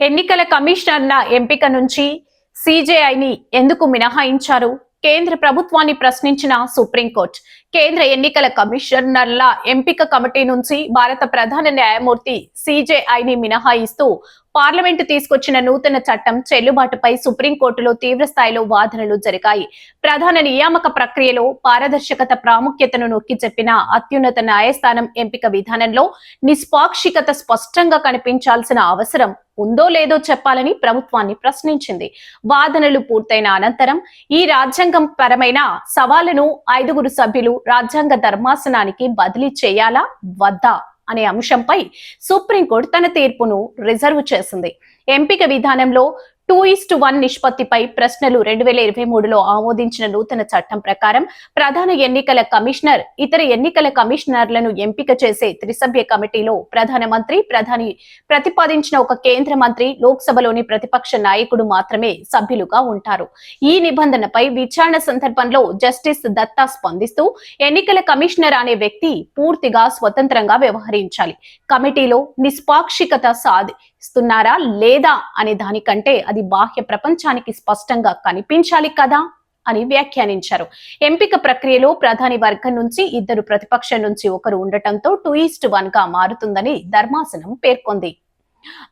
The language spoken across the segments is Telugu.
ఎన్నికల కమిషనర్ల ఎంపిక నుంచి సీజేఐని ఎందుకు మినహాయించారు? కేంద్ర ప్రభుత్వాన్ని ప్రశ్నించిన సుప్రీంకోర్టు. కేంద్ర ఎన్నికల కమిషనర్ల ఎంపిక కమిటీ నుంచి భారత ప్రధాన న్యాయమూర్తి సీజేఐని మినహాయిస్తూ పార్లమెంటు తీసుకొచ్చిన నూతన చట్టం చెల్లుబాటుపై సుప్రీంకోర్టులో తీవ్ర స్థాయిలో వాదనలు జరిగాయి. ప్రధాన నియామక ప్రక్రియలో పారదర్శకత ప్రాముఖ్యతను నొక్కి చెప్పిన అత్యున్నత న్యాయస్థానం ఎంపిక విధానంలో నిష్పాక్షికత స్పష్టంగా కనిపించాల్సిన అవసరం ఉందో లేదో చెప్పాలని ప్రభుత్వాన్ని ప్రశ్నించింది. వాదనలు పూర్తయిన అనంతరం ఈ రాజ్యాంగం పరమైన సవాళ్లను 5 సభ్యులు రాజ్యాంగ ధర్మాసనానికి బదిలీ చేయాలా వద్దా అనే అంశంపై సుప్రీంకోర్టు తన తీర్పును రిజర్వ్ చేసింది. ఎంపిక విధానంలో 2:1 నిష్పత్తిపై ప్రశ్నలు 2023లో ఆమోదించిన నూతన చట్టం ప్రకారం ప్రధాన ఎన్నికల కమిషనర్ ఇతర ఎన్నికల కమిషనర్లను ఎంపిక చేసే త్రిసభ్య కమిటీలో ప్రధానమంత్రి, ప్రధాని ప్రతిపాదించిన ఒక కేంద్ర మంత్రి, లోక్సభలోని ప్రతిపక్ష నాయకుడు మాత్రమే సభ్యులుగా ఉంటారు. ఈ నిబంధనపై విచారణ సందర్భంలో జస్టిస్ దత్తా స్పందిస్తూ ఎన్నికల కమిషనర్ అనే వ్యక్తి పూర్తిగా స్వతంత్రంగా వ్యవహరించాలి. కమిటీలో నిష్పాక్షికత సాధిస్తున్నారా లేదా అనే దానికంటే అది బాహ్య ప్రపంచానికి స్పష్టంగా కనిపించాలి కదా అని వ్యాఖ్యానించారు. ఎంపిక ప్రక్రియలో ప్రధాని వర్గం నుంచి 2, ప్రతిపక్షం నుంచి 1 ఉండటంతో 2:1 గా మారుతుందని ధర్మాసనం పేర్కొంది.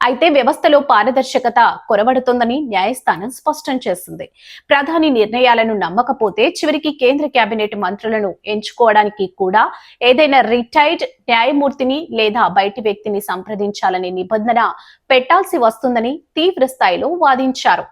అయితే వ్యవస్థలో పారదర్శకత కొరవడుతోందని న్యాయస్థానం స్పష్టం చేసింది. ప్రధాని నిర్ణయాలను నమ్మకపోతే చివరికి కేంద్ర కేబినెట్ మంత్రులను ఎంచుకోవడానికి కూడా ఏదైనా రిటైర్డ్ న్యాయమూర్తిని లేదా బయటి వ్యక్తిని సంప్రదించాలనే నిబంధన పెట్టాల్సి వస్తుందని తీవ్ర స్థాయిలో వాదించారు.